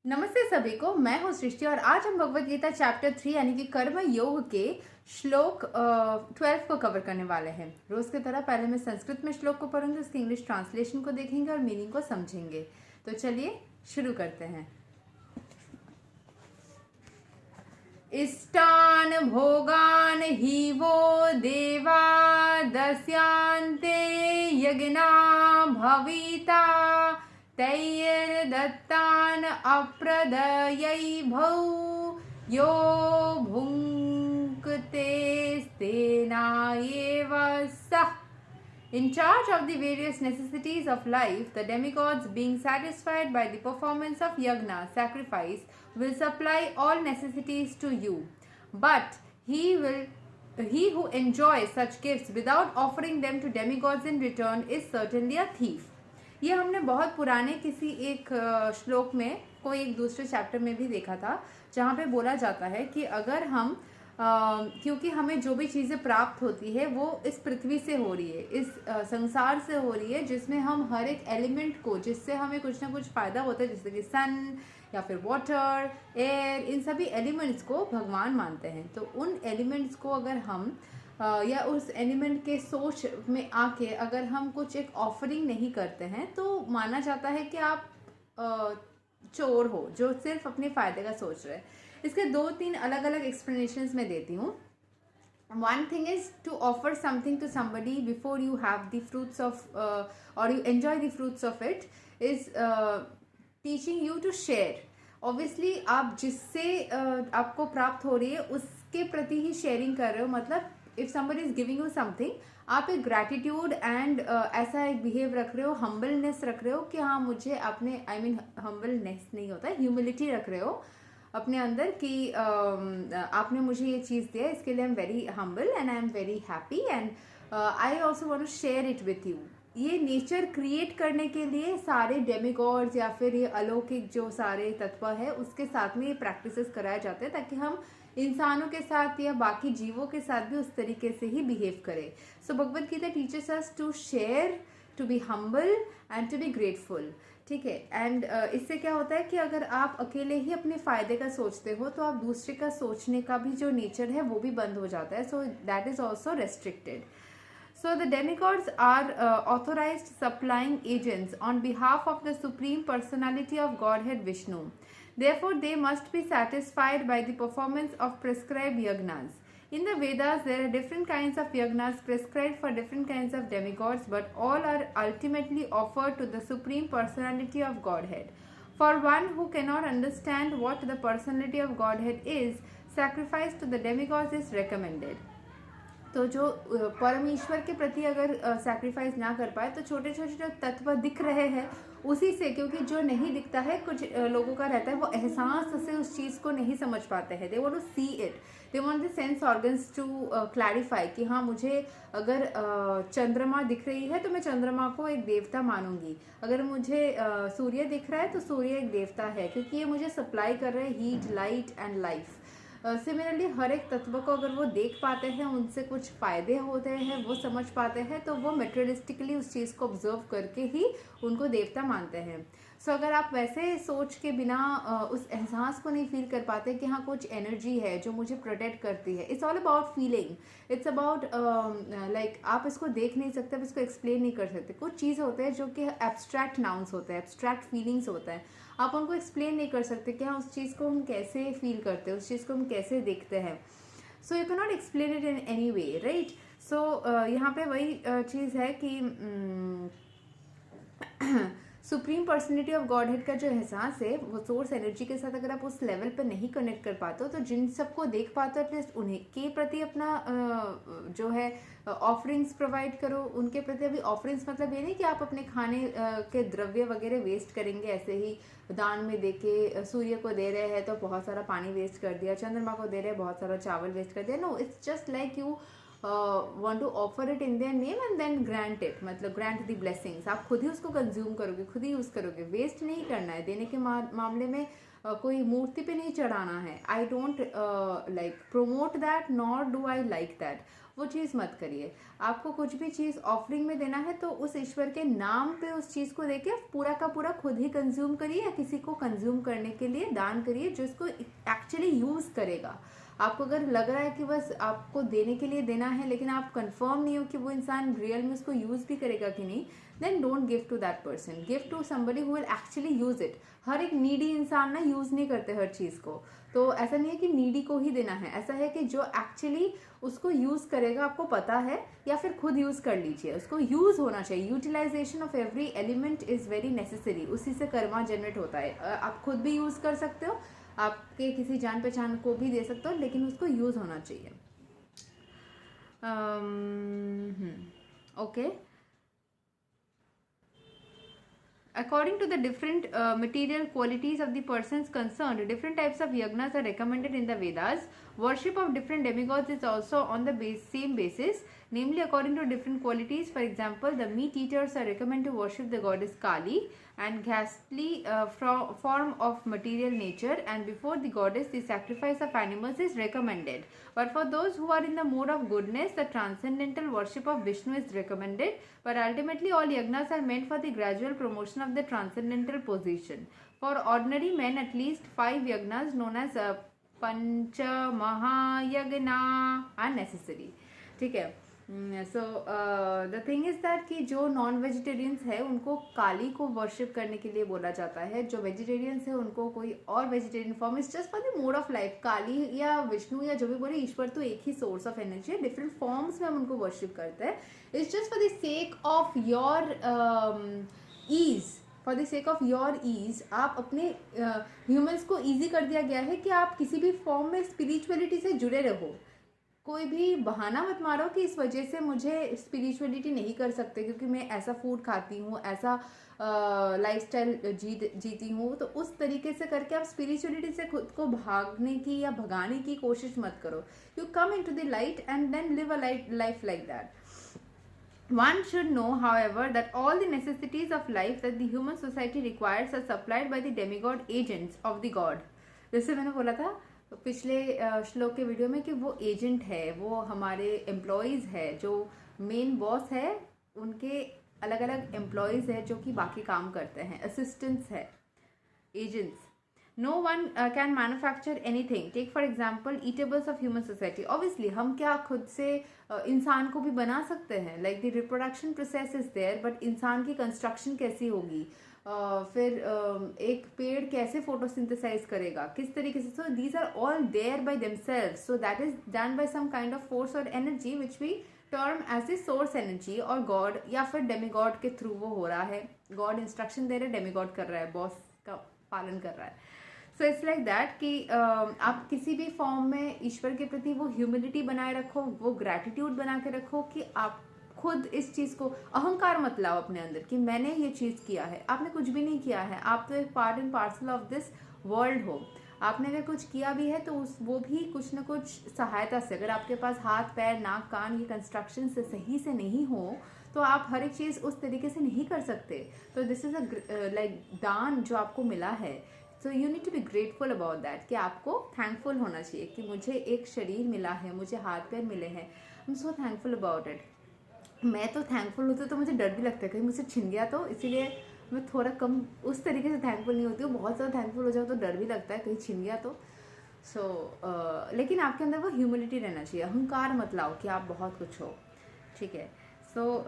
नमस्ते सभी को। मैं हूं सृष्टि और आज हम भगवत गीता चैप्टर 3 यानी कि कर्म योग के श्लोक 12 को कवर करने वाले हैं। रोज की तरह पहले मैं संस्कृत में श्लोक को पढ़ूंगी, उसकी इंग्लिश ट्रांसलेशन को देखेंगे और मीनिंग को समझेंगे। तो चलिए शुरू करते हैं। इष्टान भोगान ही वो देवा दस्यांते यज्ञा भविता तैर्दत्तान अप्रदयैभौ यो भुङ्क्तेस्तेनायेव सः। In charge of the various necessities of life, the demigods, being satisfied by the performance of yagna, sacrifice, will supply all necessities to you. But he who enjoys such gifts without offering them to demigods in return is certainly a thief. ये हमने बहुत पुराने किसी एक श्लोक में कोई एक दूसरे चैप्टर में भी देखा था, जहाँ पे बोला जाता है कि अगर हम क्योंकि हमें जो भी चीज़ें प्राप्त होती है वो इस पृथ्वी से हो रही है, इस संसार से हो रही है, जिसमें हम हर एक एलिमेंट को, जिससे हमें कुछ ना कुछ फ़ायदा होता है, जैसे कि सन या फिर वाटर, एयर, इन सभी एलिमेंट्स को भगवान मानते हैं। तो उन एलिमेंट्स को अगर हम या उस एलिमेंट के सोच में आके अगर हम कुछ एक ऑफरिंग नहीं करते हैं तो माना जाता है कि आप चोर हो, जो सिर्फ अपने फ़ायदे का सोच रहे हैं। इसके 2-3 अलग अलग एक्सप्लेनेशंस मैं देती हूँ। One thing is to offer something to somebody before you have the fruits of or you enjoy the fruits of it is teaching you to share. Obviously आप जिससे आपको प्राप्त हो रही है उसके प्रति ही शेयरिंग कर रहे हो। मतलब if somebody is giving you something, आप एक ग्रैटिट्यूड एंड ऐसा एक बिहेव रख रहे हो, हम्बलनेस रख रहे हो कि हाँ मुझे अपने हम्बलनेस नहीं होता है, ह्यूमिलिटी रख रहे हो अपने अंदर कि आपने मुझे ये चीज़ दिया, इसके लिए I am very humble and I am very happy and I also want to share it with you. ये नेचर क्रिएट करने के लिए सारे डेमिगॉड्स या फिर ये अलौकिक जो सारे तत्व है उसके साथ में ये प्रैक्टिसेस कराए जाते हैं, ताकि हम इंसानों के साथ या बाकी जीवों के साथ भी उस तरीके से ही बिहेव करें। So Bhagavad Gita teachers us to share, to be humble and to be grateful. ठीक है। एंड इससे क्या होता है कि अगर आप अकेले ही अपने फ़ायदे का सोचते हो तो आप दूसरे का सोचने का भी जो नेचर है वो भी बंद हो जाता है। So that is also restricted. So the demigods are authorized supplying agents on behalf of the Supreme Personality of Godhead Vishnu. Therefore, they must be satisfied by the performance of prescribed yagnas. In the Vedas, there are different kinds of yagnas prescribed for different kinds of demigods, but all are ultimately offered to the Supreme Personality of Godhead. For one who cannot understand what the Personality of Godhead is, sacrifice to the demigods is recommended. तो जो परमेश्वर के प्रति अगर sacrifice ना कर पाए तो छोटे छोटे जो तत्व दिख रहे हैं उसी से, क्योंकि जो नहीं दिखता है कुछ लोगों का रहता है, वो एहसास से उस चीज़ को नहीं समझ पाते हैं। They want to see it, they want the sense organs to clarify कि हाँ मुझे अगर चंद्रमा दिख रही है तो मैं चंद्रमा को एक देवता मानूंगी, अगर मुझे सूर्य दिख रहा है तो सूर्य एक देवता है, क्योंकि ये मुझे सप्लाई कर रहे हैं heat, light and life. Similarly हर एक तत्व को अगर वो देख पाते हैं, उनसे कुछ फ़ायदे होते हैं, वो समझ पाते हैं, तो वो मेटेरियलिस्टिकली उस चीज़ को ऑब्जर्व करके ही उनको देवता मानते हैं। सो अगर आप वैसे सोच के बिना उस एहसास को नहीं फील कर पाते कि हाँ कुछ एनर्जी है जो मुझे प्रोटेक्ट करती है, it's all about feeling, it's about like आप इसको देख नहीं सकते, आप इसको एक्सप्लेन नहीं कर सकते। कुछ चीज़ होते हैं जो कि एब्स्ट्रैक्ट नाउन्स होते हैं, एब्स्ट्रैक्ट फीलिंग्स होते हैं, आप उनको एक्सप्लेन नहीं कर सकते कि हाँ उस चीज़ को हम कैसे फील करते हैं, उस चीज़ को हम कैसे देखते हैं। So you can not explain it in any way, right. So यहाँ पे वही चीज़ है कि supreme personality of Godhead का जो एहसास है वो सोर्स एनर्जी के साथ अगर आप उस लेवल पर नहीं कनेक्ट कर पाते हो तो जिन सबको देख पाते हो एटलीस्ट उन्हीं के प्रति अपना जो है ऑफरिंग्स प्रोवाइड करो उनके प्रति। अभी ऑफरिंग्स मतलब ये नहीं कि आप अपने खाने के द्रव्य वगैरह वेस्ट करेंगे ऐसे ही दान में दे के। सूर्य को दे रहे हैं तो बहुत सारा पानी वेस्ट कर दिया, चंद्रमा को दे रहे हैं बहुत सारा चावल वेस्ट कर दिया। No, it's just like you want to offer it in their name and then grant it, मतलब grant the blessings। आप खुद ही उसको कंज्यूम करोगे, खुद ही यूज़ करोगे, वेस्ट नहीं करना है। देने के मामले में कोई मूर्ति पे नहीं चढ़ाना है। I don't like promote that, nor do I like that. वो चीज़ मत करिए। आपको कुछ भी चीज़ ऑफरिंग में देना है तो उस ईश्वर के नाम पे उस चीज़ को देके पूरा का पूरा खुद ही कंज्यूम करिए, या किसी को कंज्यूम करने के लिए दान करिए जो इसको एक्चुअली यूज़ करेगा। आपको अगर लग रहा है कि बस आपको देने के लिए देना है लेकिन आप कंफर्म नहीं हो कि वो इंसान रियल में उसको यूज़ भी करेगा कि नहीं, then don't give to that person, give to somebody who will actually use it. हर एक नीडी इंसान ना यूज़ नहीं करते हर चीज़ को, तो ऐसा नहीं है कि नीडी को ही देना है, ऐसा है कि जो एक्चुअली उसको यूज़ करेगा, आपको पता है, या फिर खुद यूज़ कर लीजिए। उसको यूज़ होना चाहिए। Utilization of every element is very necessary, उसी से कर्मा जनरेट होता है। आप खुद भी यूज़ कर सकते हो, आपके किसी जान पहचान को भी दे सकते हो, लेकिन उसको यूज़ होना चाहिए। Okay. According to the different material qualities of the persons concerned, different types of yagnas are recommended in the Vedas. Worship of different demigods is also on the same basis, namely according to different qualities. For example, the meat eaters are recommended to worship the goddess Kali and ghastly form of material nature, and before the goddess the sacrifice of animals is recommended. But for those who are in the mood of goodness, the transcendental worship of Vishnu is recommended. But ultimately all yagnas are meant for the gradual promotion of the transcendental position. For ordinary men, at least 5 yagnas known as Pancha Mahayagna are necessary. ठीक है। So the thing is that कि जो non vegetarians है उनको काली को worship करने के लिए बोला जाता है, जो वेजिटेरियंस है उनको कोई और vegetarian form, is just for the mode of life. Kali या विष्णु या जो भी बोले, ईश्वर तो एक ही सोर्स ऑफ एनर्जी है, डिफरेंट फॉर्म्स में हम उनको वर्शिप करते हैं। It's just for the sake of your ease, for the sake of your ease आप अपने ह्यूमंस को ईजी कर दिया गया है कि आप किसी भी फॉर्म में स्पिरिचुअलिटी से जुड़े रहो। कोई भी बहाना मत मारो कि इस वजह से मुझे स्पिरिचुअलिटी नहीं कर सकते क्योंकि मैं ऐसा फूड खाती हूँ, ऐसा लाइफस्टाइल जीती हूँ। तो उस तरीके से करके आप स्पिरिचुअलिटी से खुद को भागने की या भगाने की कोशिश मत करो। You come into the light and then live a life like that. One should know, however, that all the necessities of life that the human society requires are supplied by the demigod agents of the god. जैसे मैंने बोला था पिछले श्लोक के video में कि वो एजेंट है, वो हमारे एम्प्लॉयज़ है, जो मेन बॉस है उनके अलग अलग एम्प्लॉयज़ है जो कि बाकी काम करते हैं, असिस्टेंट्स है, agents. No one can manufacture anything. Take for example eatables of human society. Obviously हम क्या खुद से इंसान को भी बना सकते हैं, like the reproduction process is there, but इंसान की कंस्ट्रक्शन कैसी होगी, फिर एक पेड़ कैसे फोटोसिंथेसाइज करेगा, किस तरीके से, so these are all there by themselves, so that is done by some kind of force और energy which we term as a source energy और गॉड या फिर डेमीगॉड के थ्रू वो हो रहा है। गॉड इंस्ट्रक्शन दे रहे हैं, डेमीगॉड कर रहा है, बॉस का पालन कर रहा है। सो इट्स लाइक दैट कि आप किसी भी फॉर्म में ईश्वर के प्रति वो ह्यूमिलिटी बनाए रखो, वो ग्रैटिट्यूड बना के रखो कि आप खुद इस चीज़ को, अहंकार मत लाओ अपने अंदर कि मैंने ये चीज़ किया है। आपने कुछ भी नहीं किया है, आप तो एक part and parcel of this world हो। आपने अगर कुछ किया भी है तो वो भी कुछ न कुछ सहायता से, अगर आपके पास हाथ पैर नाक कान ये कंस्ट्रक्शन से सही से नहीं हो तो आप हर एक चीज़ उस तरीके से नहीं कर सकते। तो दिस इज़ अ लाइक दान जो आपको मिला है। So you need to be grateful about that कि आपको थैंकफुल होना चाहिए कि मुझे एक शरीर मिला है, मुझे हाथ पैर मिले हैं, I am so thankful about it. मैं तो थैंकफुल होती तो मुझे डर भी लगता है कहीं मुझसे छिन गया तो, इसीलिए मैं थोड़ा कम उस तरीके से थैंकफुल नहीं होती हूँ। बहुत ज़्यादा थैंकफुल हो जाओ तो डर भी लगता है कहीं छिन गया तो। लेकिन आपके अंदर वो ह्यूमिलिटी रहना चाहिए, अहंकार मत लाओ कि आप बहुत कुछ हो, ठीक है। सो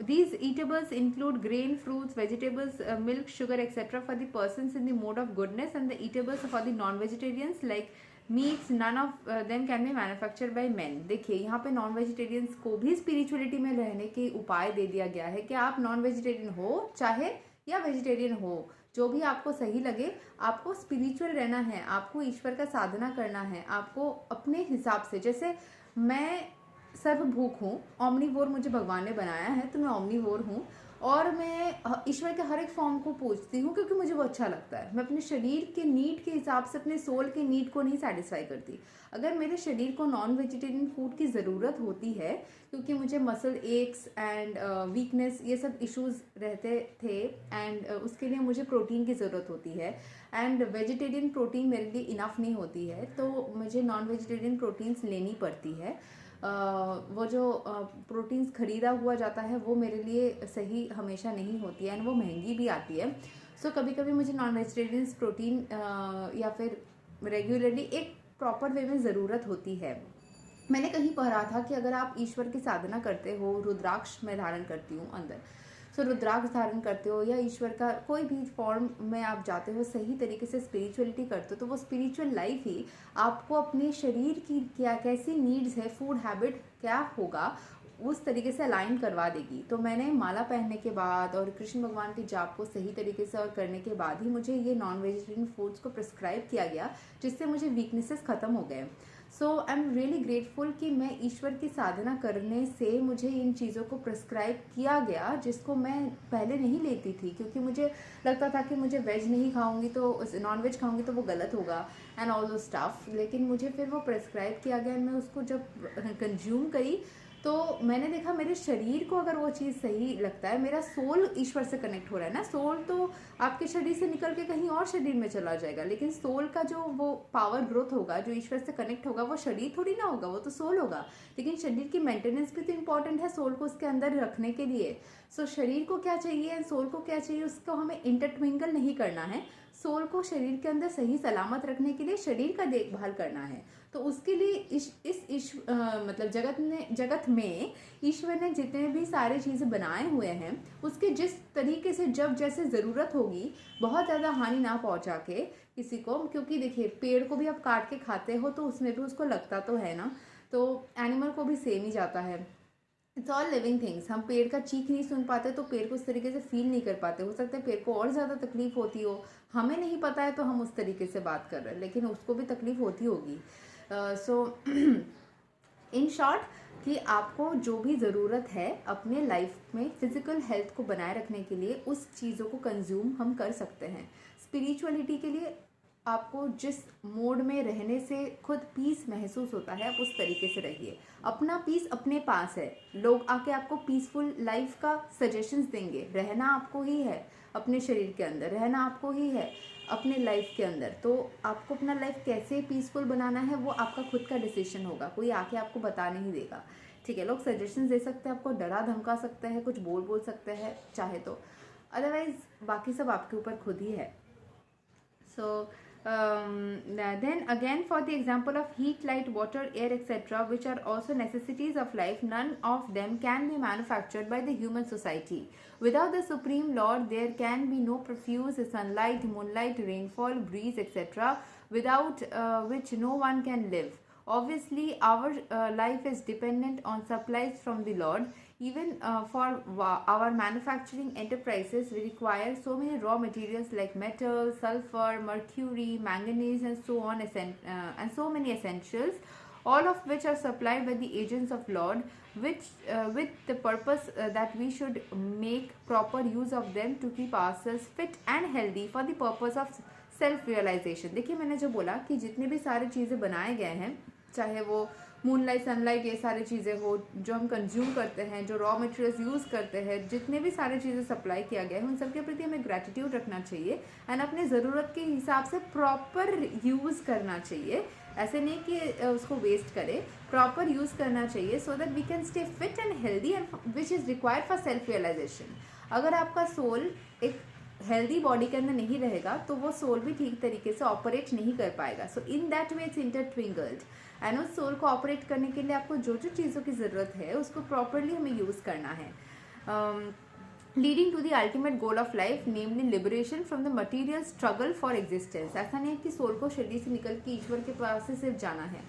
these eatables include grain, fruits, vegetables, milk, sugar, etc. for the persons in the mode of goodness, and the eatables for the non-vegetarians like meats, none of them can be manufacture by man. देखिए यहाँ पे non vegetarians को भी spirituality में रहने के उपाय दे दिया गया है कि आप नॉन वेजिटेरियन हो चाहे या वेजिटेरियन हो, जो भी आपको सही लगे, आपको स्पिरिचुअल रहना है, आपको ईश्वर का साधना करना है, आपको अपने हिसाब से। जैसे मैं सर्वभूख हूँ, ओमनीवोर मुझे भगवान ने बनाया है तो मैं ओमनीवोर हूँ, और मैं ईश्वर के हर एक फॉर्म को पूजती हूँ क्योंकि मुझे वो अच्छा लगता है। मैं अपने शरीर के नीड के हिसाब से अपने सोल के नीड को नहीं सेटिस्फाई करती। अगर मेरे शरीर को नॉन वेजिटेरियन फूड की ज़रूरत होती है क्योंकि मुझे मसल एक्स एंड वीकनेस ये सब इश्यूज रहते थे एंड उसके लिए मुझे प्रोटीन की ज़रूरत होती है एंड वेजिटेरियन प्रोटीन मेरे लिए इनफ नहीं होती है, तो मुझे नॉन वेजिटेरियन प्रोटीन्स लेनी पड़ती है। वो जो प्रोटीन्स खरीदा हुआ जाता है वो मेरे लिए सही हमेशा नहीं होती है एंड वो महंगी भी आती है। सो कभी कभी मुझे नॉन वेजिटेरियन प्रोटीन या फिर रेगुलरली एक प्रॉपर वे में ज़रूरत होती है। मैंने कहीं पढ़ा था कि अगर आप ईश्वर की साधना करते हो, रुद्राक्ष मैं धारण करती हूँ अंदर, सो रुद्राक्ष धारण करते हो या ईश्वर का कोई भी फॉर्म में आप जाते हो, सही तरीके से स्पिरिचुअलिटी करते हो, तो वो स्पिरिचुअल लाइफ ही आपको अपने शरीर की क्या कैसी नीड्स है, फूड हैबिट क्या होगा, उस तरीके से अलाइन करवा देगी। तो मैंने माला पहनने के बाद और कृष्ण भगवान के जाप को सही तरीके से और करने के बाद ही मुझे ये नॉन वेजिटेरियन फूड्स को प्रिस्क्राइब किया गया, जिससे मुझे वीकनेसेस ख़त्म हो गए। सो आई एम रियली ग्रेटफुल कि मैं ईश्वर की साधना करने से मुझे इन चीज़ों को प्रिस्क्राइब किया गया, जिसको मैं पहले नहीं लेती थी क्योंकि मुझे लगता था कि मुझे वेज नहीं खाऊंगी तो नॉन वेज खाऊंगी तो वो गलत होगा एंड ऑल दो स्टफ। लेकिन मुझे फिर वो प्रिस्क्राइब किया गया, मैं उसको जब कंज्यूम करी तो मैंने देखा मेरे शरीर को अगर वो चीज़ सही लगता है, मेरा सोल ईश्वर से कनेक्ट हो रहा है ना। सोल तो आपके शरीर से निकल के कहीं और शरीर में चला जाएगा, लेकिन सोल का जो वो पावर ग्रोथ होगा, जो ईश्वर से कनेक्ट होगा, वो शरीर थोड़ी ना होगा, वो तो सोल होगा। लेकिन शरीर की मेंटेनेंस भी तो इम्पॉर्टेंट है सोल को उसके अंदर रखने के लिए। सो शरीर को क्या चाहिए एंड सोल को क्या चाहिए, उसको हमें इंटरट्विंकल नहीं करना है। सोल को शरीर के अंदर सही सलामत रखने के लिए शरीर का देखभाल करना है। तो उसके लिए मतलब जगत में ईश्वर ने जितने भी सारे चीज़ें बनाए हुए हैं, उसके जिस तरीके से जब जैसे ज़रूरत होगी, बहुत ज़्यादा हानि ना पहुंचा के किसी को। क्योंकि देखिए पेड़ को भी आप काट के खाते हो तो उसमें भी उसको लगता तो है ना, तो एनिमल को भी सेम ही जाता है। It's all living things. हम पेड़ का चीख नहीं सुन पाते तो पेड़ को उस तरीके से फील नहीं कर पाते। हो सकता है पेड़ को और ज़्यादा तकलीफ होती हो, हमें नहीं पता है तो हम उस तरीके से बात कर रहे हैं, लेकिन उसको भी तकलीफ होती होगी। सो इन शॉर्ट कि आपको जो भी ज़रूरत है अपने लाइफ में फिज़िकल हेल्थ को बनाए रखने के लिए, उस चीज़ों को कंज्यूम हम कर सकते हैं। स्पिरिचुअलिटी के लिए आपको जिस मोड में रहने से खुद पीस महसूस होता है, आप उस तरीके से रहिए। अपना पीस अपने पास है। लोग आके आपको पीसफुल लाइफ का सजेशंस देंगे, रहना आपको ही है, अपने शरीर के अंदर रहना आपको ही है, अपने लाइफ के अंदर। तो आपको अपना लाइफ कैसे पीसफुल बनाना है वो आपका खुद का डिसीजन होगा, कोई आके आपको बता नहीं देगा। ठीक है, लोग सजेशंस दे सकते हैं, आपको डरा धमका सकते हैं, कुछ बोल सकते हैं चाहे तो, अदरवाइज बाकी सब आपके ऊपर खुद ही है। So then again, for the example of heat, light, water, air, etc., which are also necessities of life, none of them can be manufactured by the human society. Without the Supreme Lord, there can be no profuse sunlight, moonlight, rainfall, breeze, etc., without which no one can live. Obviously, our life is dependent on supplies from the Lord. Even for our manufacturing enterprises, we require so many raw materials like metal, sulfur, mercury, manganese, and so on, and so many essentials, all of which are supplied by the agents of Lord, which with the purpose that we should make proper use of them to keep ourselves fit and healthy for the purpose of self realization. देखिए मैंने जो बोला कि जितने भी सारी चीज़ें बनाए गए हैं, चाहे वो मूनलाइट, सनलाइट, ये सारी चीज़ें हो जो हम कंज्यूम करते हैं, जो रॉ मटेरियल्स यूज़ करते हैं, जितने भी सारी चीज़ें सप्लाई किया गया है, उन सब के प्रति हमें ग्रैटिट्यूड रखना चाहिए एंड अपने ज़रूरत के हिसाब से प्रॉपर यूज़ करना चाहिए। ऐसे नहीं कि उसको वेस्ट करें, प्रॉपर यूज़ करना चाहिए so that we can stay fit and healthy and which is required for self realization. अगर आपका सोल एक हेल्दी बॉडी के अंदर नहीं रहेगा तो वो सोल भी ठीक तरीके से ऑपरेट नहीं कर पाएगा। So in that way it's intertwined and उस सोल को ऑपरेट करने के लिए आपको जो जो चीज़ों की ज़रूरत है उसको प्रॉपरली हमें यूज़ करना है, leading to the ultimate goal of life, namely liberation from the material struggle for existence. ऐसा नहीं है कि सोल को शरीर से निकल के ईश्वर के पास से सिर्फ जाना है,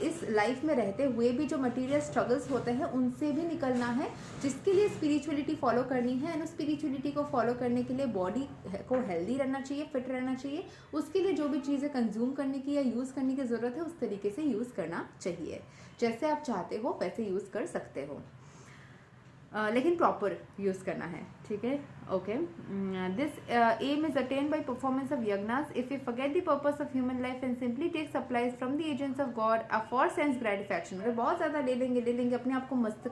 इस लाइफ में रहते हुए भी जो मटीरियल स्ट्रगल्स होते हैं उनसे भी निकलना है, जिसके लिए स्पिरिचुअलिटी फॉलो करनी है। एंड उस स्पिरिचुअलिटी को फॉलो करने के लिए बॉडी को हेल्दी रहना चाहिए, फिट रहना चाहिए। उसके लिए जो भी चीज़ें कंज्यूम करने की या यूज़ करने की ज़रूरत है उस तरीके से यूज़ करना चाहिए। जैसे आप चाहते हो वैसे यूज़ कर सकते हो। लेकिन प्रॉपर यूज़ करना है, ठीक है। Okay, this aim is attain by performance of yajnas. If you forget the purpose of human life and simply take supplies from the agents of God for sense gratification, अगर बहुत ज़्यादा ले लेंगे अपने आप को मस्त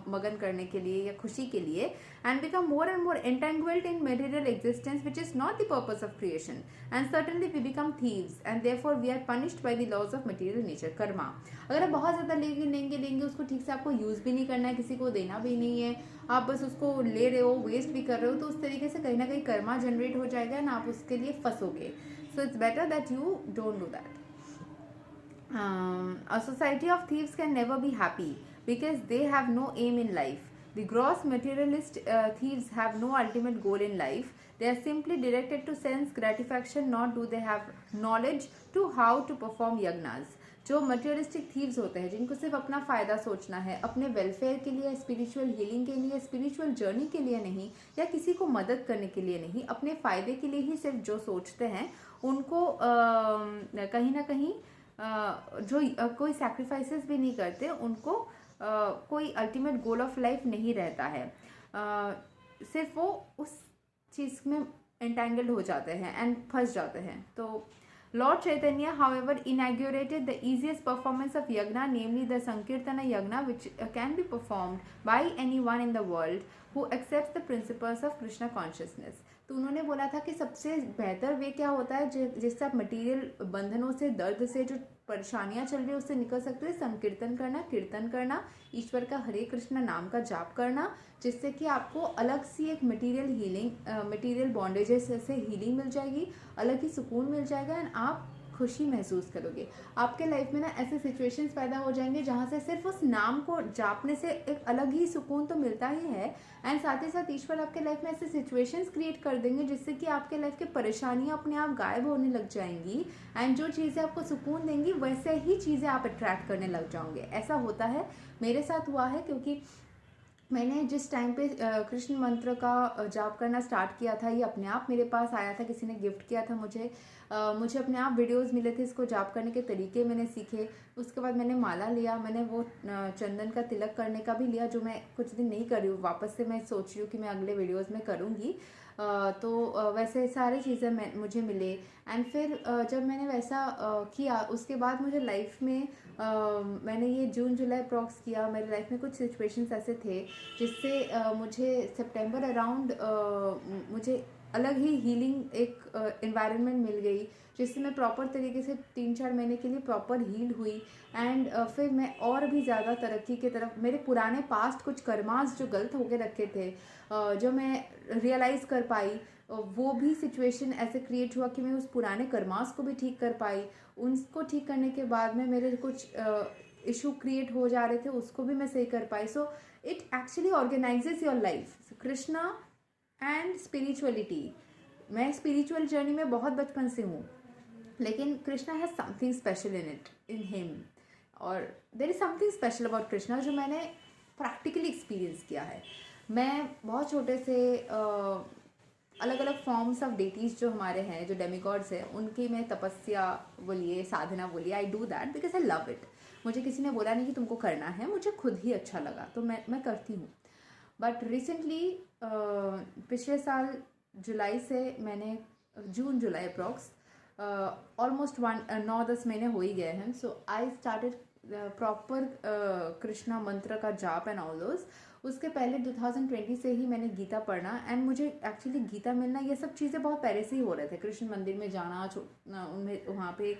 मगन करने के लिए या खुशी के लिए, and become more and more entangled in material existence which is not the purpose of creation, and certainly we become thieves and therefore we are punished by the laws of material nature, karma. अगर आप बहुत ज़्यादा लेंगे उसको ठीक से आपको use भी नहीं करना है, किसी को देना भी नहीं है, आप बस उसको ले रहे हो, वेस्ट भी कर रहे हो, तो उस तरीके से कहीं ना कहीं कर्मा जनरेट हो जाएगा ना, आप उसके लिए फंसोगे। So it's better that you don't do that. A society of thieves can never be happy because they have no aim in life. The gross materialist thieves have no ultimate goal in life. They are simply directed to sense gratification, nor do they have knowledge to how to perform yagnas. जो materialistic thieves होते हैं, जिनको सिर्फ अपना फ़ायदा सोचना है, अपने वेलफेयर के लिए, स्पिरिचुअल हीलिंग के लिए, स्पिरिचुअल जर्नी के लिए नहीं, या किसी को मदद करने के लिए नहीं, अपने फ़ायदे के लिए ही सिर्फ जो सोचते हैं, उनको कहीं ना कहीं जो कोई सैक्रिफाइसेस भी नहीं करते, उनको कोई अल्टीमेट गोल ऑफ लाइफ नहीं रहता है, सिर्फ वो उस चीज़ में एंटेंगल्ड हो जाते हैं एंड फंस जाते हैं। तो Lord Chaitanya, however, inaugurated the easiest performance of yagna, namely the Sankirtana yagna, which can be performed by anyone in the world who accepts the principles of Krishna consciousness. तो उन्होंने बोला था कि सबसे बेहतर वे क्या होता है जिससे आप मटीरियल बंधनों से, दर्द से, जो परेशानियां चल रही है उससे निकल सकते हैं। संकीर्तन करना, कीर्तन करना, ईश्वर का हरे कृष्ण नाम का जाप करना, जिससे कि आपको अलग सी एक मटीरियल हीलिंग, मटीरियल बॉन्डेजेस से हीलिंग मिल जाएगी, अलग ही सुकून मिल जाएगा एंड आप खुशी महसूस करोगे। आपके लाइफ में ना ऐसे सिचुएशंस पैदा हो जाएंगे जहाँ से सिर्फ उस नाम को जापने से एक अलग ही सुकून तो मिलता ही है, एंड साथ ही साथ ईश्वर आपके लाइफ में ऐसे सिचुएशंस क्रिएट कर देंगे जिससे कि आपके लाइफ की परेशानियाँ अपने आप गायब होने लग जाएंगी, एंड जो चीज़ें आपको सुकून देंगी वैसे ही चीज़ें आप अट्रैक्ट करने लग जाओगे। ऐसा होता है, मेरे साथ हुआ है, क्योंकि मैंने जिस टाइम पे कृष्ण मंत्र का जाप करना स्टार्ट किया था, ये अपने आप मेरे पास आया था, किसी ने गिफ्ट किया था मुझे, मुझे अपने आप वीडियोस मिले थे, इसको जाप करने के तरीके मैंने सीखे। उसके बाद मैंने माला लिया, मैंने वो चंदन का तिलक करने का भी लिया, जो मैं कुछ दिन नहीं कर रही हूँ, वापस से मैं सोच रही हूँ कि मैं अगले वीडियोज़ में करूँगी। तो वैसे सारी चीज़ें मुझे मिले, एंड फिर जब मैंने वैसा किया, उसके बाद मुझे लाइफ में मैंने ये जून जुलाई अप्रॉक्स किया, मेरे लाइफ में कुछ सिचुएशंस ऐसे थे जिससे मुझे सितंबर अराउंड मुझे अलग ही हीलिंग एक एनवायरनमेंट मिल गई, जिससे मैं प्रॉपर तरीके से 3-4 महीने के लिए प्रॉपर हील हुई, एंड फिर मैं और भी ज़्यादा तरक्की की तरफ, मेरे पुराने पास्ट कुछ कर्मास जो गलत होके रखे थे, जो मैं रियलाइज़ कर पाई, वो भी सिचुएशन ऐसे क्रिएट हुआ कि मैं उस पुराने कर्मास को भी ठीक कर पाई। उनको ठीक करने के बाद में मेरे कुछ इशू क्रिएट हो जा रहे थे, उसको भी मैं सही कर पाई। So it actually organises your life. Krishna and spirituality, मैं स्पिरिचुअल जर्नी में बहुत बचपन से हूँ, लेकिन Krishna has something special in him, और there is something special about Krishna जो मैंने प्रैक्टिकली एक्सपीरियंस किया है। मैं बहुत छोटे से अलग अलग फॉर्म्स ऑफ डेटीज़ जो हमारे हैं, जो डेमिगॉड्स हैं, उनकी मैं तपस्या बोलिए, साधना बोलिए, I do that because I love it. मुझे किसी ने बोला नहीं कि तुमको करना है, मुझे खुद ही अच्छा लगा तो मैं करती हूँ। बट रिसेंटली पिछले साल जुलाई से मैंने, जून जुलाई अप्रॉक्स, ऑलमोस्ट 9-10 महीने हो ही गए हैं। सो आई स्टार्टेड प्रॉपर कृष्णा मंत्र का जाप एंड ऑल दोस। उसके पहले 2020 से ही मैंने गीता पढ़ना, एंड मुझे एक्चुअली गीता मिलना, ये सब चीज़ें बहुत पहले से ही हो रहे थे। कृष्ण मंदिर में जाना, उनमें वहाँ पे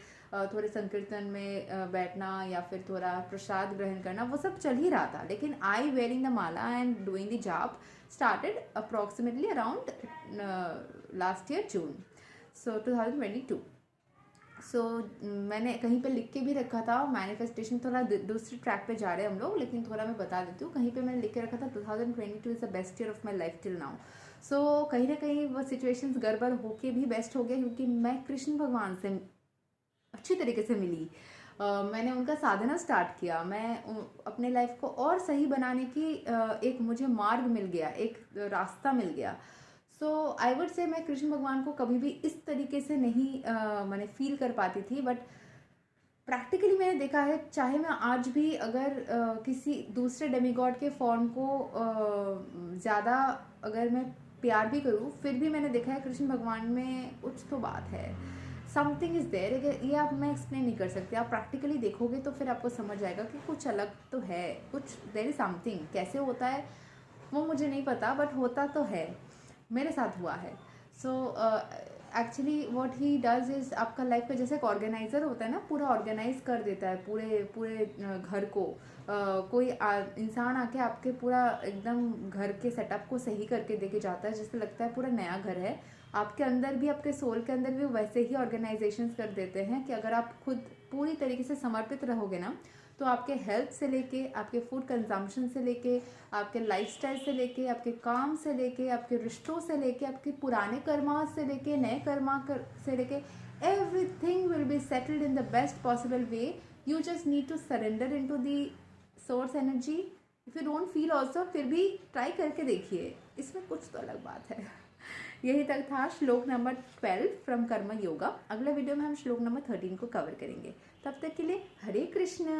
थोड़े संकीर्तन में बैठना, या फिर थोड़ा प्रसाद ग्रहण करना, वो सब चल ही रहा था। लेकिन I wearing the mala and doing the jaap started approximately around last year June, so 2022। So मैंने कहीं पे लिख के भी रखा था, मैनिफेस्टेशन थोड़ा दूसरे ट्रैक पे जा रहे हैं हम लोग, लेकिन थोड़ा मैं बता देती हूँ। कहीं पे मैंने लिख के रखा था 2022 is the best year of my life till now. So कहीं ना कहीं वो सिचुएशंस गड़बड़ होके भी बेस्ट हो गया, क्योंकि मैं कृष्ण भगवान से अच्छी तरीके से मिली, मैंने उनका साधना स्टार्ट किया, मैं अपने लाइफ को और सही बनाने की एक मुझे मार्ग मिल गया, एक रास्ता मिल गया। सो आई वुड से मैं कृष्ण भगवान को कभी भी इस तरीके से नहीं मैंने फील कर पाती थी, बट प्रैक्टिकली मैंने देखा है, चाहे मैं आज भी अगर किसी दूसरे डेमीगॉड के फॉर्म को ज़्यादा अगर मैं प्यार भी करूँ, फिर भी मैंने देखा है कृष्ण भगवान में कुछ तो बात है, समथिंग इज़ देयर। ये आप मैं एक्सप्लेन नहीं कर सकती, आप प्रैक्टिकली देखोगे तो फिर आपको समझ आएगा कि कुछ अलग तो है, कुछ देयर इज समथिंग। कैसे होता है वो मुझे नहीं पता, बट होता तो है, मेरे साथ हुआ है। So actually what he does is, आपका लाइफ का जैसे एक ऑर्गेनाइज़र होता है ना, पूरा ऑर्गेनाइज कर देता है पूरे पूरे घर को। कोई इंसान आके आपके पूरा एकदम घर के सेटअप को सही करके देके जाता है, जिससे लगता है पूरा नया घर है। आपके अंदर भी, आपके सोल के अंदर भी वैसे ही ऑर्गेनाइजेशंस कर देते हैं कि अगर आप खुद पूरी तरीके से समर्पित रहोगे ना, तो आपके हेल्थ से लेके, आपके फूड कंजम्पशन से लेके, आपके लाइफस्टाइल से लेके, आपके काम से लेके, आपके रिश्तों से लेके, आपके पुराने कर्मा से लेके, नए कर्मा से लेके, everything will be settled in the best possible way. You just need to surrender into the source energy. If you don't feel also, फिर भी ट्राई करके देखिए, इसमें कुछ तो अलग बात है। यही तक था श्लोक नंबर 12 फ्रॉम कर्म योगा। अगले वीडियो में हम श्लोक नंबर 13 को कवर करेंगे। तब तक के लिए हरे कृष्णा।